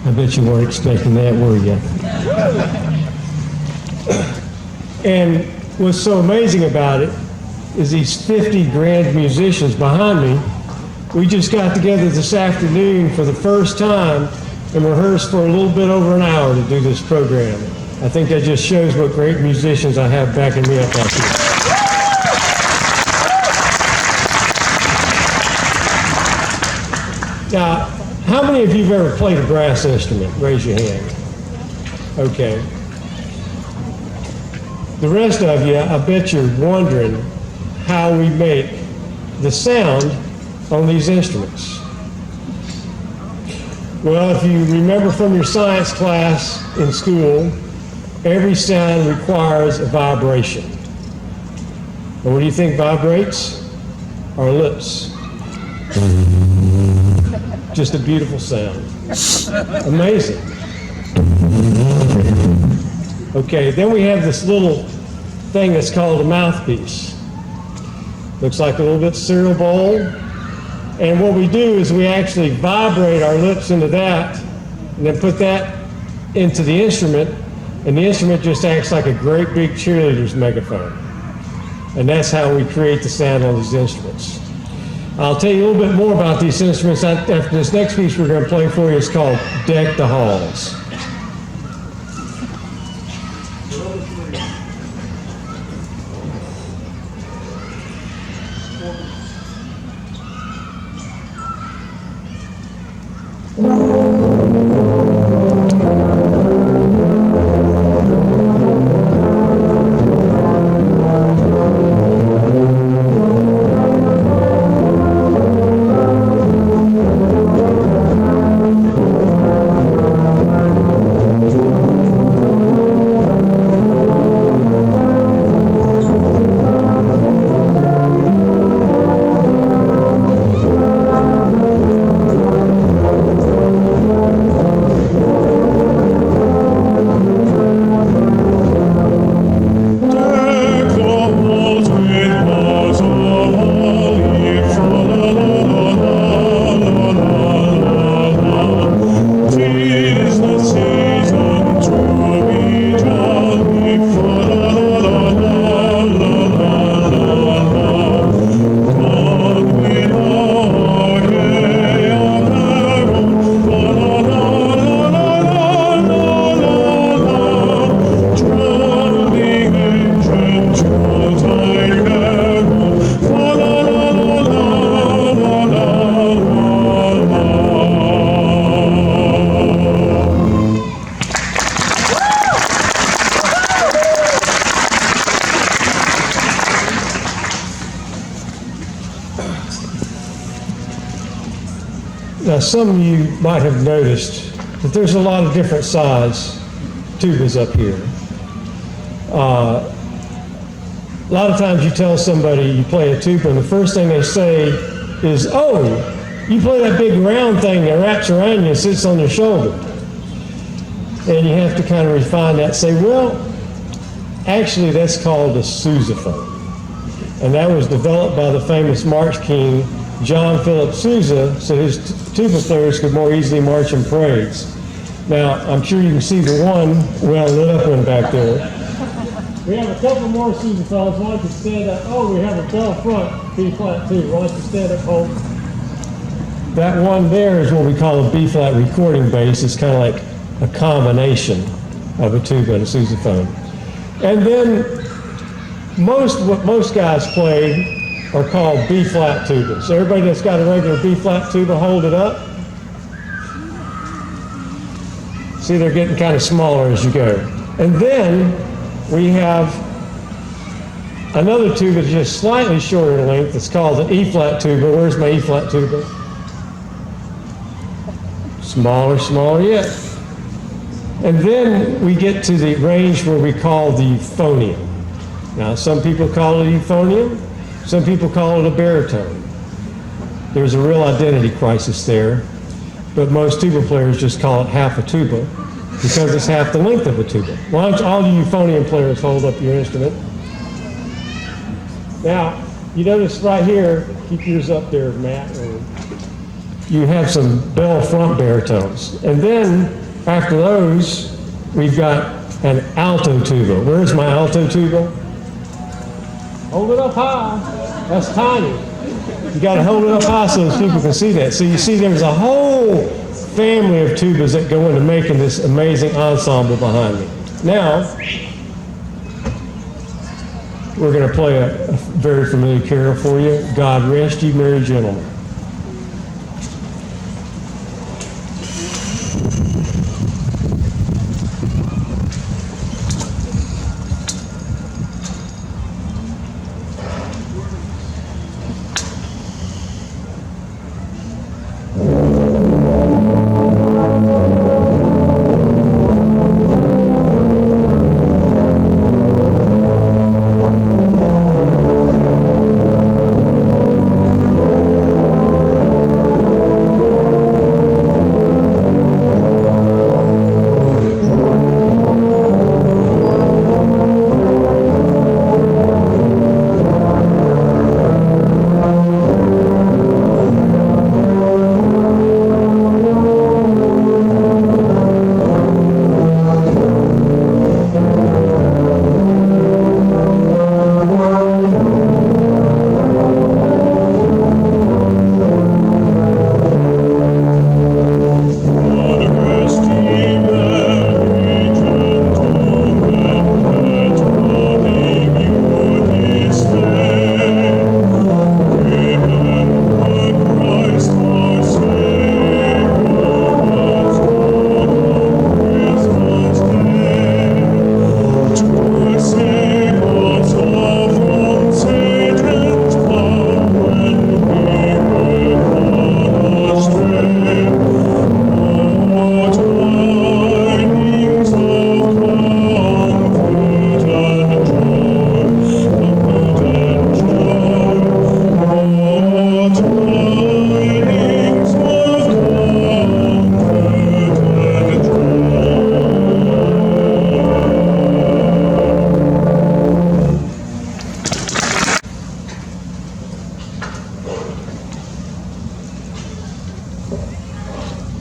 I bet you weren't expecting that, were you? And what's so amazing about it is these 50 grand musicians behind me, we just got together this afternoon for the first time and rehearsed for a little bit over an hour to do this program. I think that just shows what great musicians I have backing me up out here. Now, how many of you have ever played a brass instrument? Raise your hand. Okay. The rest of you, I bet you're wondering how we make the sound on these instruments. Well, if you remember from your science class in school, every sound requires a vibration. And what do you think vibrates? Our lips. Just a beautiful sound. Amazing. Okay, then we have this little thing that's called a mouthpiece. Looks like a little bit cereal bowl. And what we do is we actually vibrate our lips into that and then put that into the instrument, and the instrument just acts like a great big cheerleader's megaphone. And that's how we create the sound on these instruments. I'll tell you a little bit more about these instruments after this next piece we're going to play for you. It's called Deck the Halls. Now, some of you might have noticed that there's a lot of different size tubas up here. A lot of times you tell somebody you play a tuba, and the first thing they say is, "Oh, you play that big round thing that wraps around you and sits on your shoulder." And you have to kind of refine that and say, well, actually that's called a sousaphone. And that was developed by the famous march king, John Philip Sousa, so his tuba players could more easily march in parades. Now, I'm sure you can see the one well lit up one back there. We have a couple more sousaphones. Why don't you stand up? Oh, we have a bell front B flat too. Why don't you stand up, hold? That one there is what we call a B flat recording bass. It's kind of like a combination of a tuba and a sousaphone. And then what most guys play are called B flat tubas. So everybody that's got a regular B flat tuba, hold it up. See, they're getting kind of smaller as you go. And then we have another tuba that's just slightly shorter in length. It's called an E flat tuba. Where's my E flat tuba? Smaller, smaller yet. And then we get to the range where we call the euphonium. Now, some people call it euphonium, some people call it a baritone. There's a real identity crisis there, but most tuba players just call it half a tuba because it's half the length of a tuba. Why don't all you euphonium players hold up your instrument? Now, you notice right here, keep yours up there, Matt, you have some bell front baritones. And then after those, we've got an alto tuba. Where's my alto tuba? Hold it up high. That's tiny. You got to hold it up high so people can see that. So you see there's a whole family of tubas that go into making this amazing ensemble behind me. Now, we're going to play a very familiar carol for you, God Rest You Merry Gentlemen.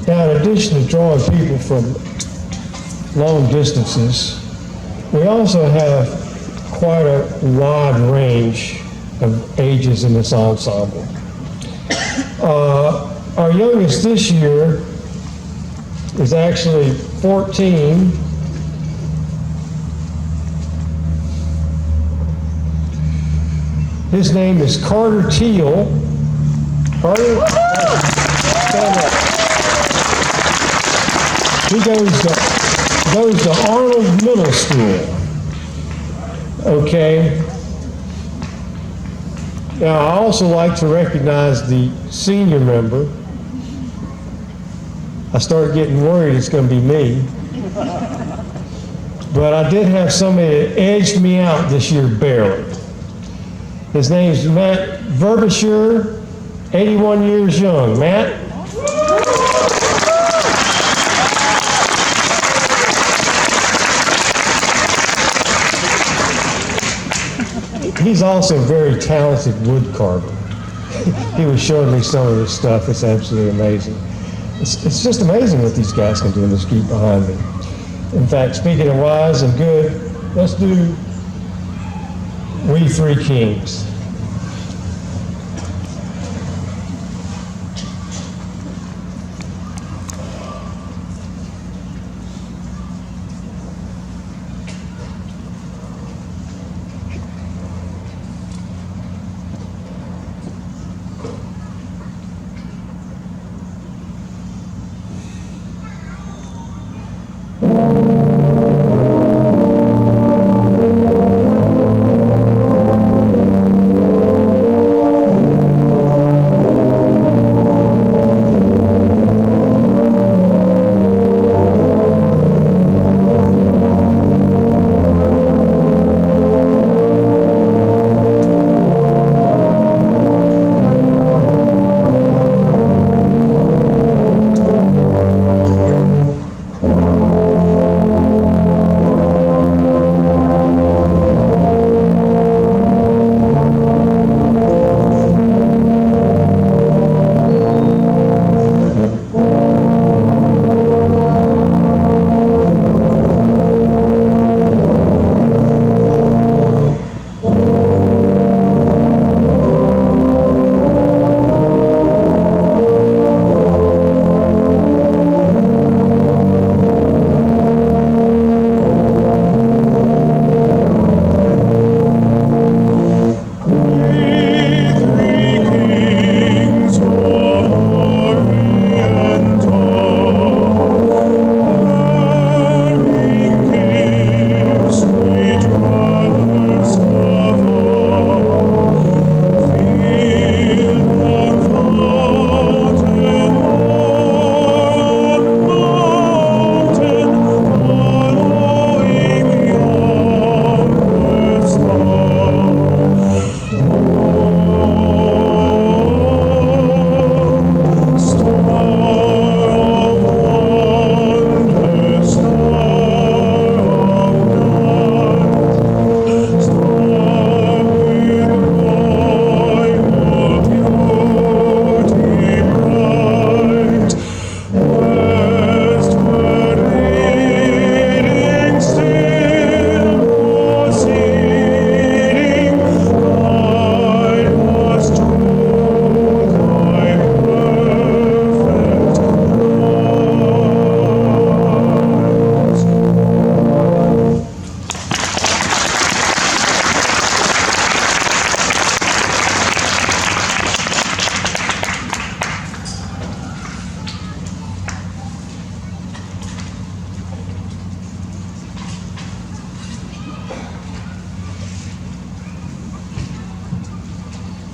Now, in addition to drawing people from long distances, we also have quite a wide range of ages in this ensemble. Our youngest this year is actually 14. His name is Carter Teal. Carter, stand up. He goes to Arnold Middle School. Okay. Now, I also like to recognize the senior member, I started getting worried it's going to be me. But I did have somebody that edged me out this year barely. His name's Matt Verbisher, 81 years young. Matt? He's also a very talented wood carver. He was showing me some of this stuff. It's absolutely amazing. It's just amazing what these guys can do in this group behind me. In fact, speaking of wise and good, let's do We Three Kings.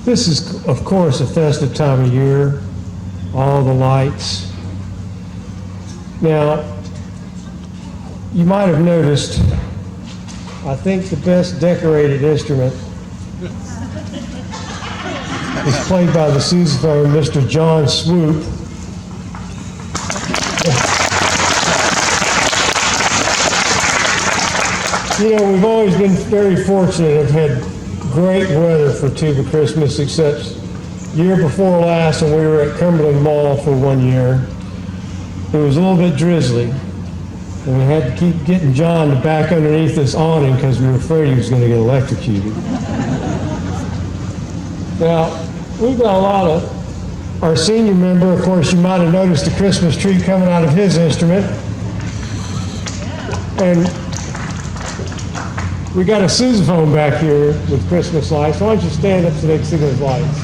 This is, of course, a festive time of year, all the lights. Now, you might have noticed, I think the best decorated instrument is played by the sousaphone, Mr. John Swoop. You know, we've always been very fortunate and have had great weather for Tuba Christmas, except year before last when we were at Cumberland Mall for 1 year. It was a little bit drizzly, and we had to keep getting John to back underneath this awning because we were afraid he was going to get electrocuted. Now, we've got a lot of our senior member, of course, you might have noticed the Christmas tree coming out of his instrument. And we got a sousaphone back here with Christmas lights. Why don't you stand up so they can see those lights?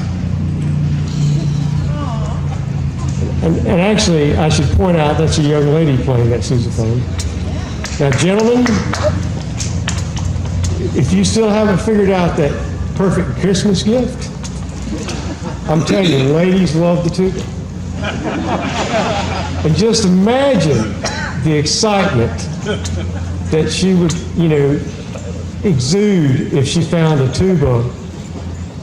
And actually, I should point out that's a young lady playing that sousaphone. Now, gentlemen, if you still haven't figured out that perfect Christmas gift, I'm telling you, ladies love the tuba. And just imagine the excitement that she would, exude if she found a tuba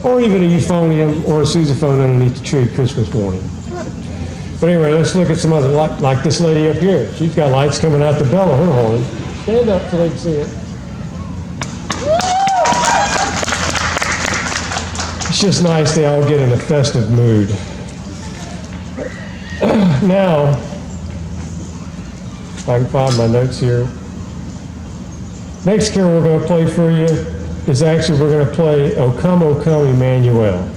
or even a euphonium or a sousaphone underneath the tree Christmas morning. But anyway, let's look at some other, like this lady up here. She's got lights coming out the bell of her horn. Stand up so they can see it. It's just nice they all get in a festive mood. Now, if I can find my notes here. Next carol we're going to play for you is actually we're going to play O Come, Emmanuel.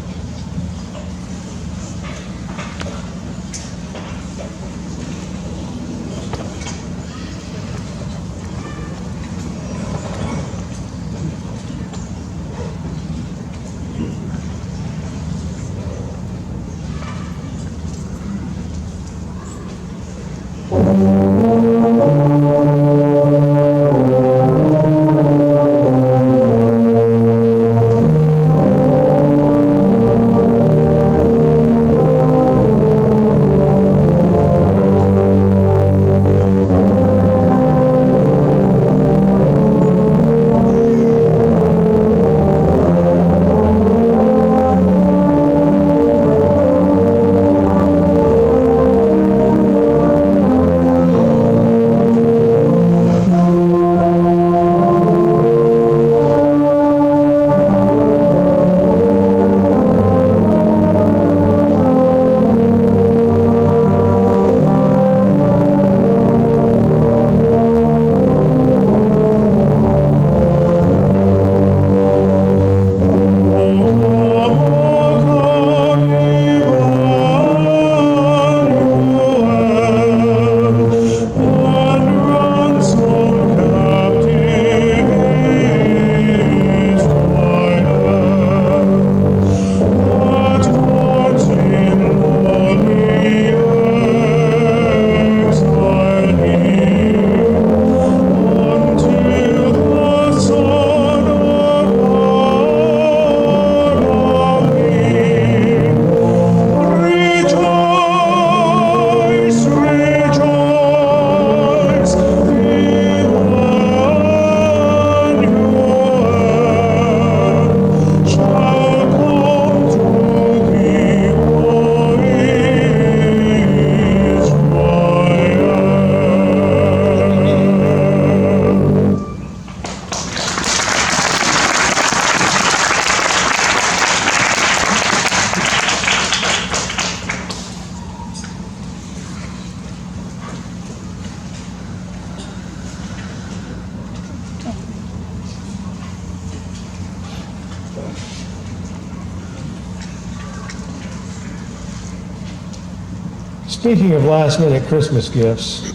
Speaking of last-minute Christmas gifts,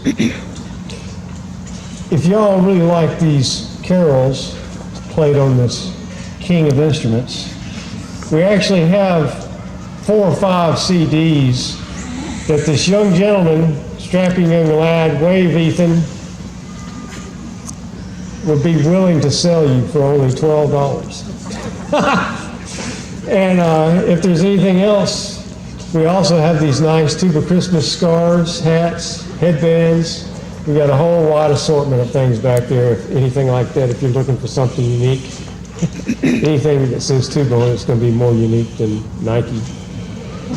if y'all really like these carols played on this King of Instruments, we actually have 4 or 5 CDs that this young gentleman, strapping young lad, wave Ethan, would be willing to sell you for only $12. And if there's anything else, we also have these nice Tuba Christmas scarves, hats, headbands. We got a whole wide assortment of things back there. If anything like that, if you're looking for something unique, anything that says Tuba on it's going to be more unique than Nike.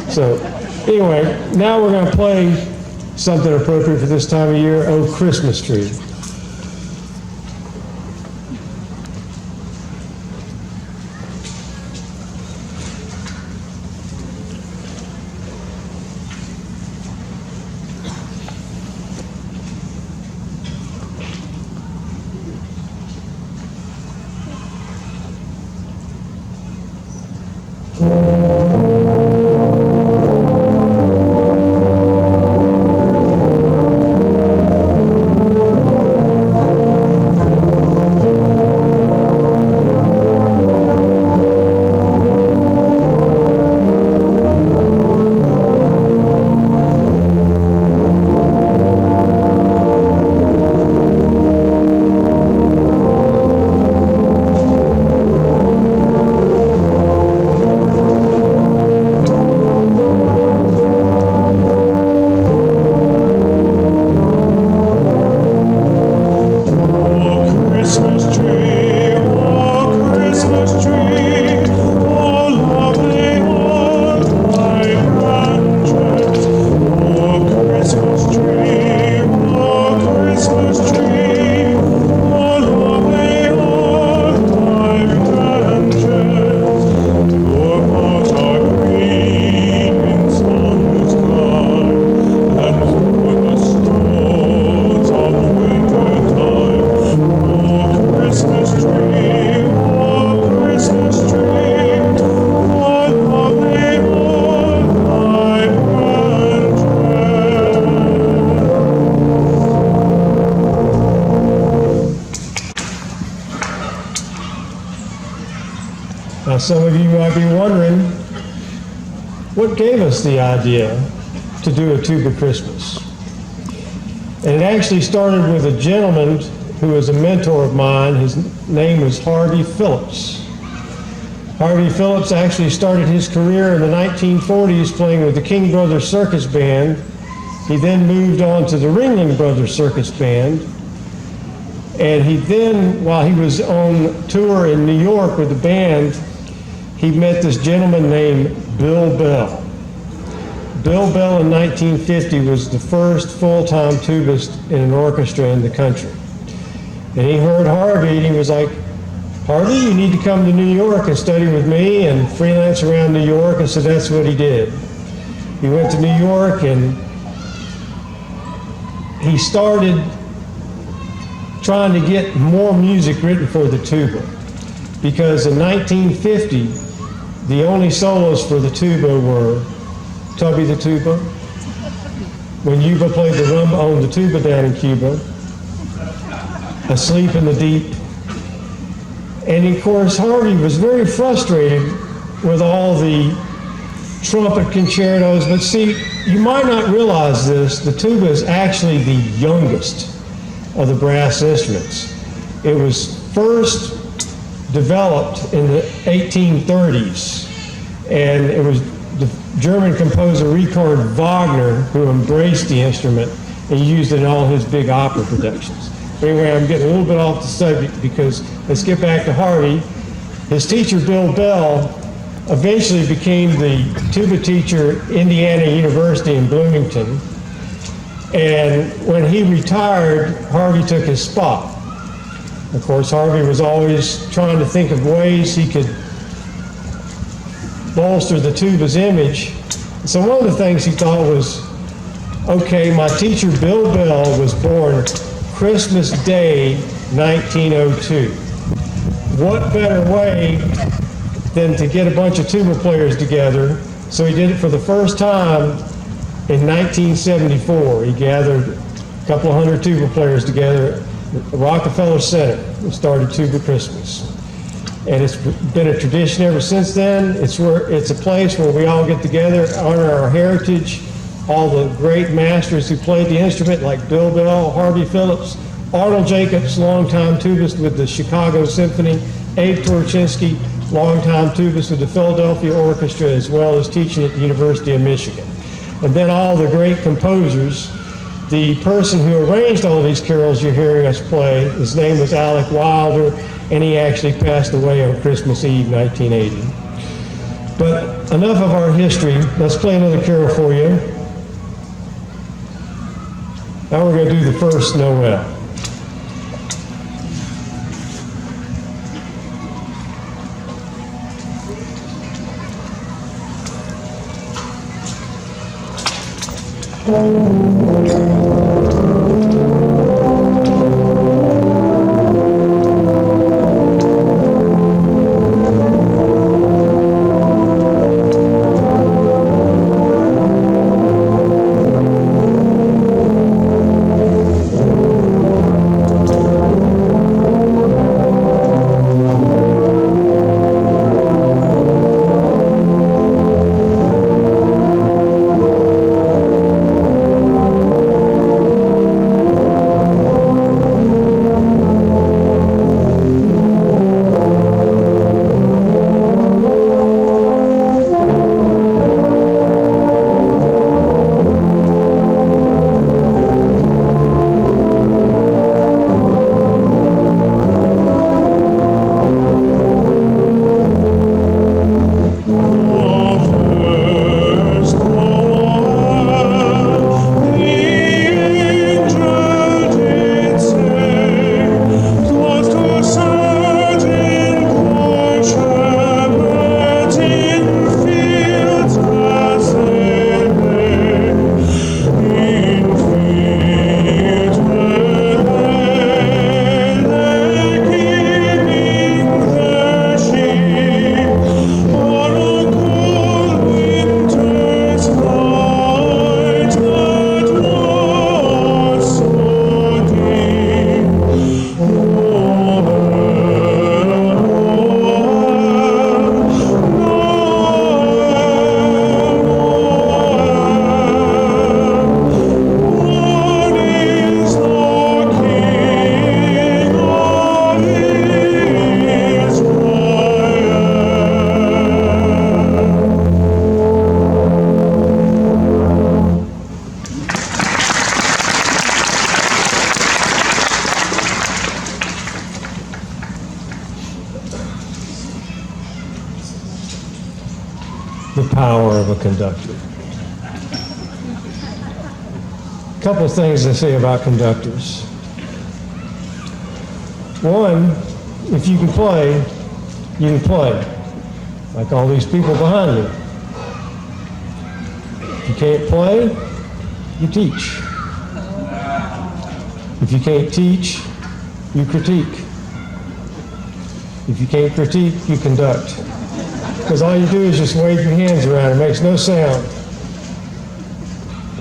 So anyway, now we're going to play something appropriate for this time of year, Oh Christmas Tree. Now, some of you might be wondering, what gave us the idea to do a Tuba Christmas? And it actually started with a gentleman who was a mentor of mine. His name was Harvey Phillips. Harvey Phillips actually started his career in the 1940s playing with the King Brothers Circus Band. He then moved on to the Ringling Brothers Circus Band. And he then, while he was on tour in New York with the band, he met this gentleman named Bill Bell. Bill Bell in 1950 was the first full-time tubist in an orchestra in the country. And he heard Harvey and he was like, "Harvey, you need to come to New York and study with me and freelance around New York." And so that's what he did. He went to New York and he started trying to get more music written for the tuba. Because in 1950, the only solos for the tuba were Tubby the Tuba, when Yuba played the rumba on the tuba down in Cuba, Asleep in the Deep. And of course, Harvey was very frustrated with all the trumpet concertos. But see, you might not realize this, the tuba is actually the youngest of the brass instruments. It was first developed in the 1830s, and it was the German composer Richard Wagner who embraced the instrument and used it in all his big opera productions. But anyway, I'm getting a little bit off the subject because let's get back to Harvey. His teacher, Bill Bell, eventually became the tuba teacher at Indiana University in Bloomington. And when he retired, Harvey took his spot. Of course, Harvey was always trying to think of ways he could bolster the tuba's image. So one of the things he thought was, okay, my teacher Bill Bell was born Christmas Day, 1902. What better way than to get a bunch of tuba players together? So he did it for the first time in 1974. He gathered a couple of hundred tuba players together at the Rockefeller Center and started Tuba Christmas. And it's been a tradition ever since then. It's a place where we all get together, honor our heritage, all the great masters who played the instrument like Bill Bell, Harvey Phillips, Arnold Jacobs, longtime tubist with the Chicago Symphony, Abe Torchinsky, longtime tubist with the Philadelphia Orchestra, as well as teaching at the University of Michigan. And then all the great composers. The person who arranged all of these carols you're hearing us play, his name was Alec Wilder, and he actually passed away on Christmas Eve, 1980. But enough of our history. Let's play another carol for you. Now we're going to do the first Noel. power of a conductor. A couple of things to say about conductors. One, if you can play, you can play, like all these people behind me. If you can't play, you teach. If you can't teach, you critique. If you can't critique, you conduct. Because all you do is just wave your hands around. It makes no sound.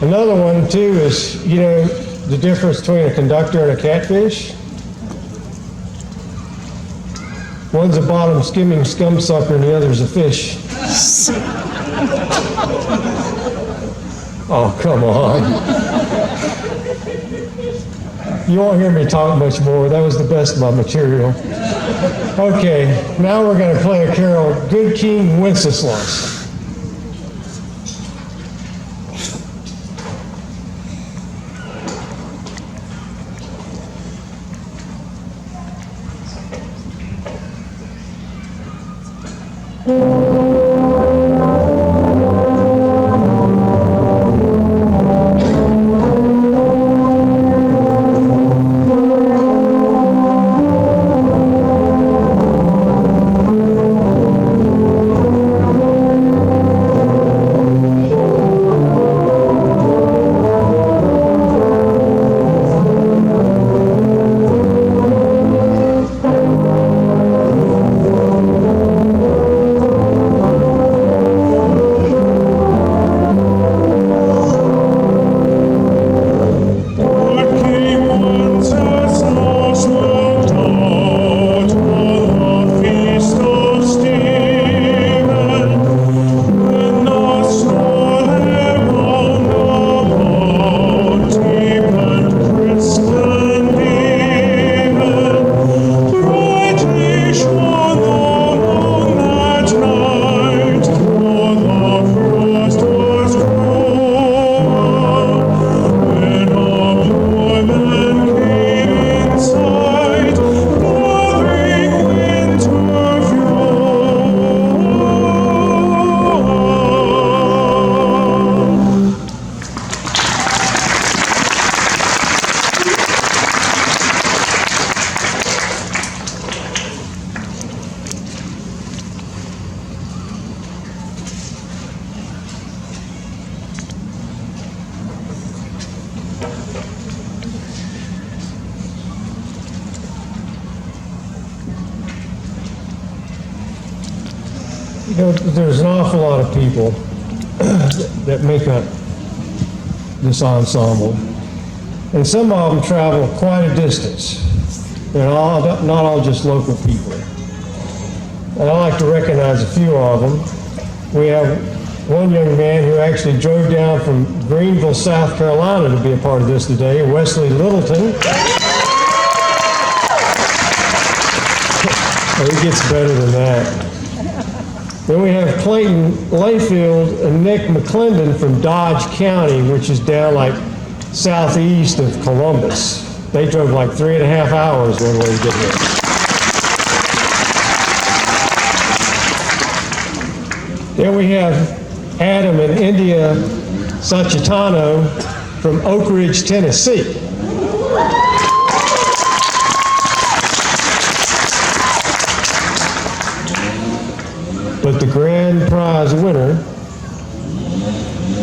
Another one, too, is, you know, the difference between a conductor and a catfish. One's a bottom skimming scum sucker and the other's a fish. Oh, come on. You won't hear me talk much more. That was the best of my material. Okay, now we're going to play a carol, Good King Wenceslas. You know, there's an awful lot of people that make up this ensemble, and some of them travel quite a distance. They're not all just local people. And I like to recognize a few of them. We have one young man who actually drove down from Greenville, South Carolina to be a part of this today, Wesley Littleton. Oh, it gets better than that. Then we have Clayton Layfield and Nick McClendon from Dodge County, which is down like southeast of Columbus. They drove like 3.5 hours one way to get here. Then we have Adam and India Sachitano from Oak Ridge, Tennessee. But the grand prize winner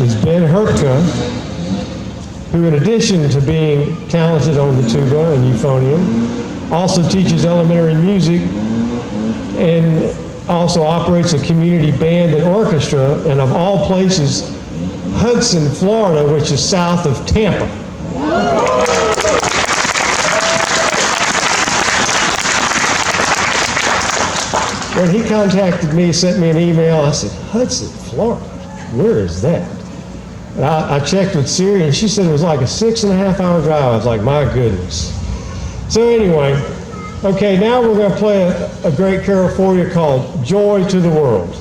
is Ben Hertka, who in addition to being talented on the tuba and euphonium, also teaches elementary music and also operates a community band and orchestra, and of all places, Hudson, Florida, which is south of Tampa. When he contacted me, sent me an email, I said, Hudson, Florida, where is that? And I checked with Siri, and she said it was like a 6.5 hour drive. I was like, my goodness. So anyway, okay, now we're going to play a great carol for you called Joy to the World.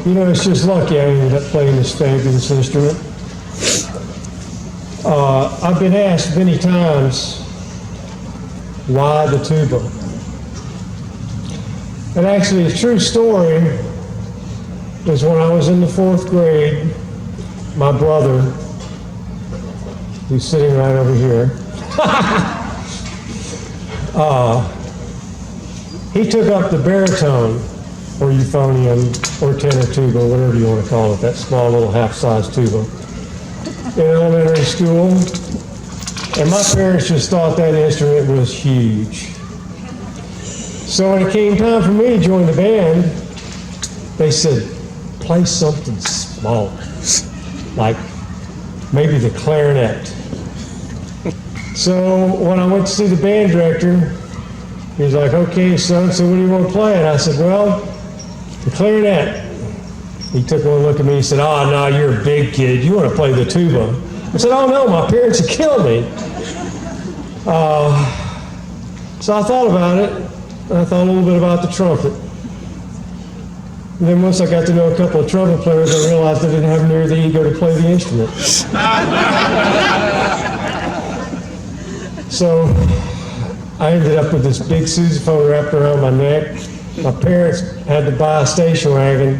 You know, it's just lucky I ended up playing this fabulous instrument. I've been asked many times, why the tuba? And actually, a true story is when I was in the 4th grade, my brother, who's sitting right over here, he took up the baritone, or euphonium, or tenor tuba, whatever you want to call it, that small little half-size tuba, in elementary school. And my parents just thought that instrument was huge. So when it came time for me to join the band, they said, play something smaller, like maybe the clarinet. So when I went to see the band director, he was like, okay, son, so what do you want to play? And I said, well, the clarinet. He took one look at me, he said, oh, no, you're a big kid, you want to play the tuba. I said, oh, no, my parents would kill me. So I thought about it, and I thought a little bit about the trumpet. And then once I got to know a couple of trumpet players, I realized I didn't have near the ego to play the instrument. So I ended up with this big sousaphone wrapped around my neck. My parents had to buy a station wagon,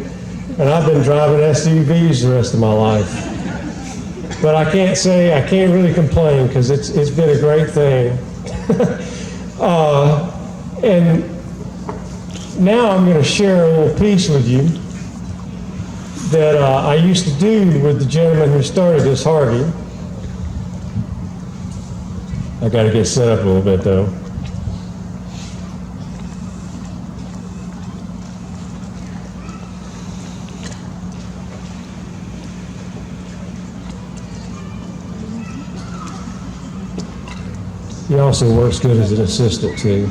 and I've been driving SUVs the rest of my life. But I can't really complain, because it's been a great thing. And now I'm going to share a little piece with you that I used to do with the gentleman who started this, Harvey. I got to get set up a little bit, though. He also works good as an assistant, too.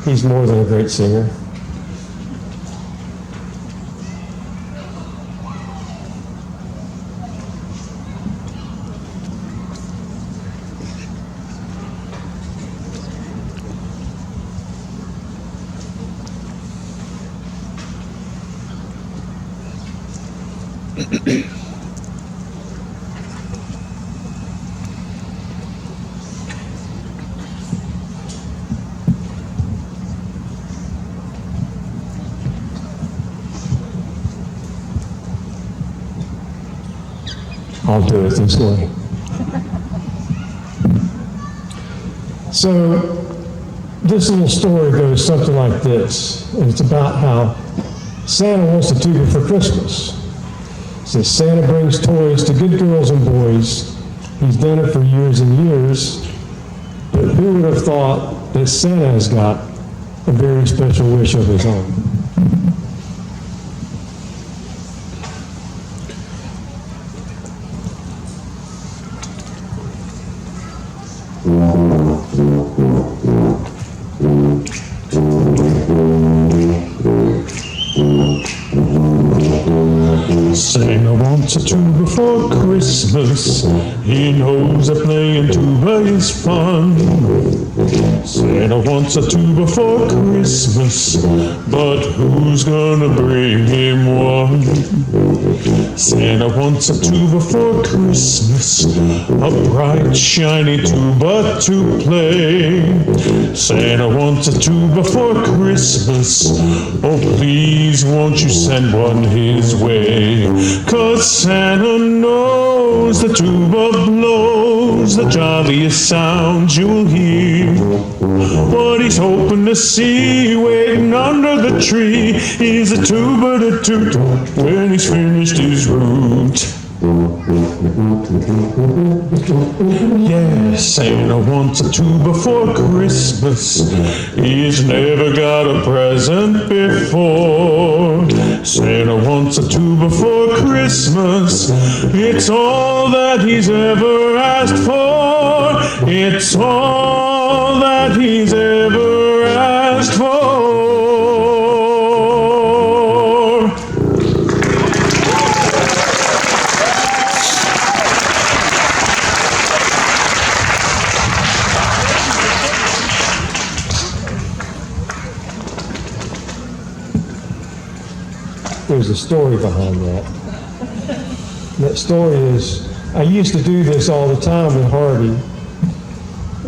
He's more than a great singer. I'll do it this way. So this little story goes something like this, and it's about how Santa wants a tuba for Christmas. It says Santa brings toys to good girls and boys. He's done it for years and years, but who would have thought that Santa has got a very special wish of his own? Santa wants a tuba for Christmas. He knows that playing tuba is fun. Santa wants a tuba for Christmas, but who's gonna bring him one? Santa wants a tuba for Christmas, a bright, shiny tuba to play. Santa wants a tuba for Christmas. Oh, please, won't you send one his way? 'Cause Santa knows the tuba blows the jolliest sounds you'll hear. What he's hoping to see waiting under the tree is a tuba to toot when he's finished his route. Yes, Santa wants a tuba for Christmas. He's never got a present before. Santa wants a tuba for Christmas. It's all that he's ever asked for. It's all that he's ever asked for. a story behind that. That story is, I used to do this all the time with Harvey.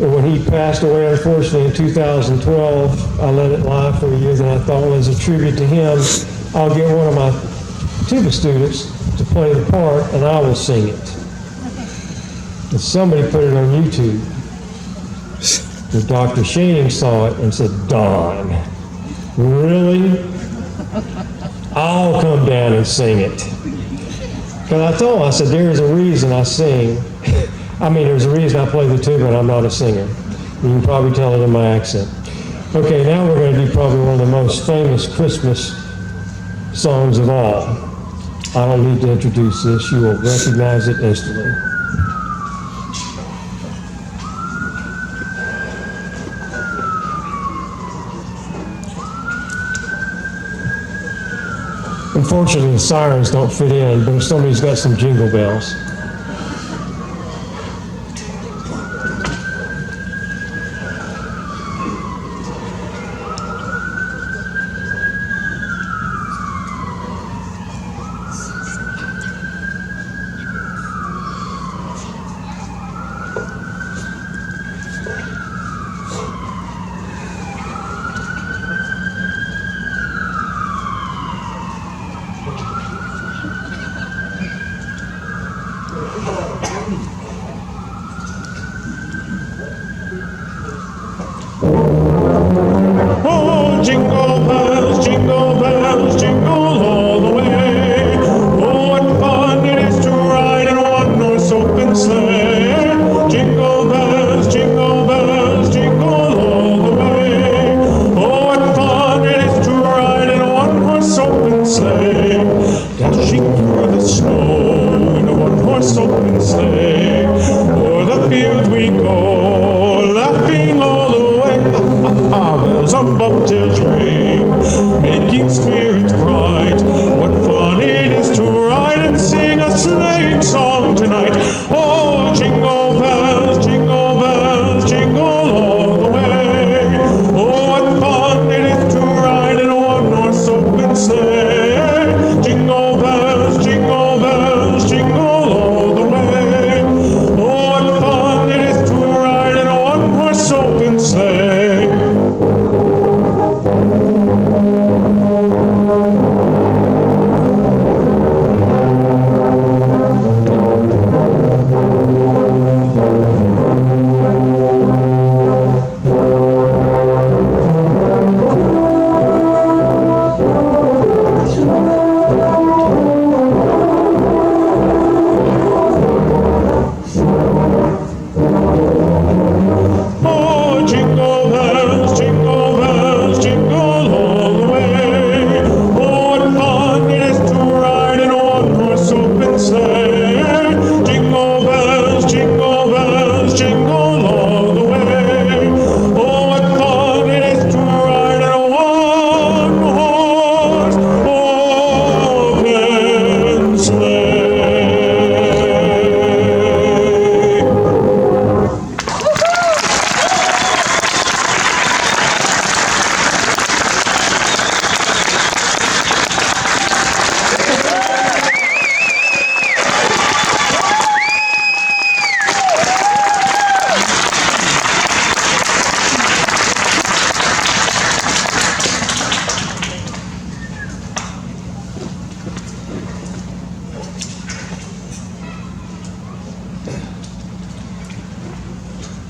And when he passed away, unfortunately, in 2012, I let it lie for a year. Then I thought, well, as a tribute to him, I'll get one of my tuba students to play the part, and I will sing it. And somebody put it on YouTube. And Dr. Shane saw it and said, "Don, really? I'll come down and sing it." Because I told him, I said, there's a reason I sing. There's a reason I play the tuba and I'm not a singer. You can probably tell it in my accent. Okay, now we're going to do probably one of the most famous Christmas songs of all. I don't need to introduce this. You will recognize it instantly. Unfortunately, the sirens don't fit in, but if somebody's got some jingle bells. Oh, jingle bells, jingle all the way. Oh, what fun it is to ride in a one-horse open sleigh. Jingle bells, jingle all the way. Oh, what fun it is to ride in a one-horse open sleigh. Dashing through the snow in a one-horse open sleigh. O'er the fields we go, laughing all the way. Bells on bobtails ring, making spirits bright. What fun it is to ride and sing a sleighing song tonight. Oh, jingle bells, jingle all the way. Oh, what fun it is to ride in a one-horse open sleigh. Jingle bells, jingle all the way. Oh, what fun it is to ride in a one-horse open sleigh.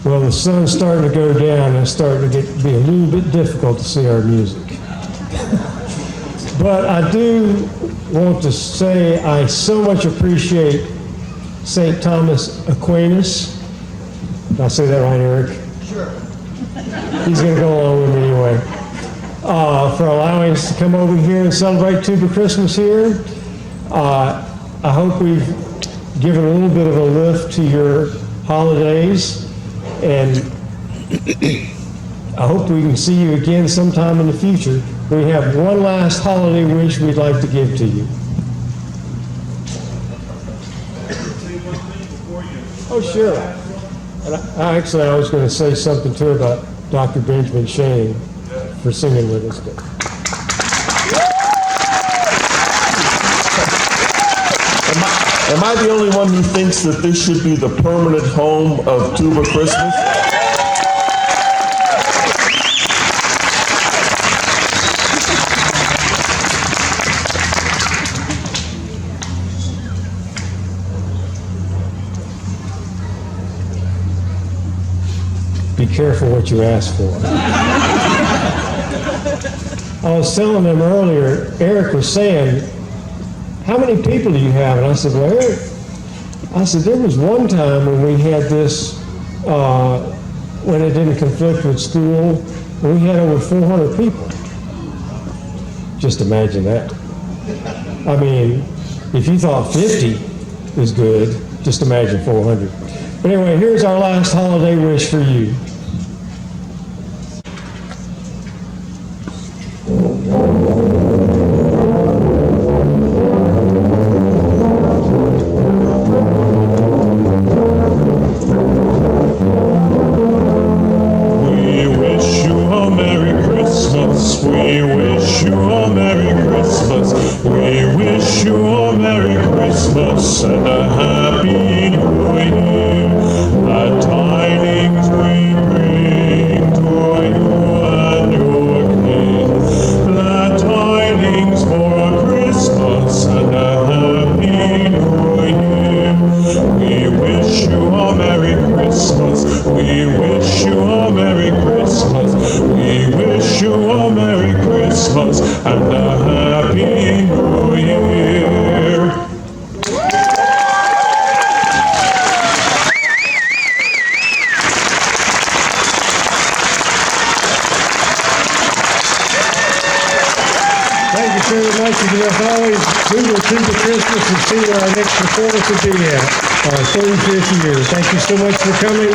Well, the sun's starting to go down and it's starting to be a little bit difficult to see our music. But I do want to say I so much appreciate St. Thomas Aquinas. Did I say that right, Eric? Sure. He's going to go along with me anyway. For allowing us to come over here and celebrate Tuba Christmas here. I hope we've given a little bit of a lift to your holidays. And I hope we can see you again sometime in the future. We have one last holiday wish we'd like to give to you. Oh, sure. And I was going to say something too about Dr. Benjamin Shane for singing with us. Am I the only one who thinks that this should be the permanent home of Tuba Christmas? Be careful what you ask for. I was telling them earlier, Eric was saying, how many people do you have? And I said, well, Eric, I said, there was one time when we had this, when it didn't conflict with school, we had over 400 people. Just imagine that. I mean, if you thought 50 was good, just imagine 400. But anyway, here's our last holiday wish for you. And a happy new year. The tidings we bring to you and your king. The tidings for Christmas and a happy new year. We wish you a Merry Christmas. We wish you a Merry Christmas. We wish you a Merry Christmas and a happy new year. Thank you very much. And as always, we will Tuba Christmas and see where our next performance will be at our 35th year. Thank you so much for coming.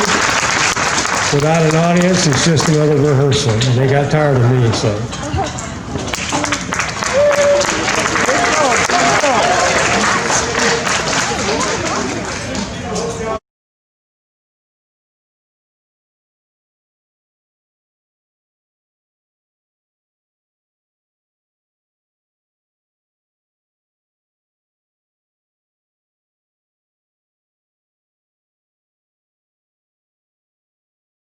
Without an audience, it's just another rehearsal. And they got tired of me, so.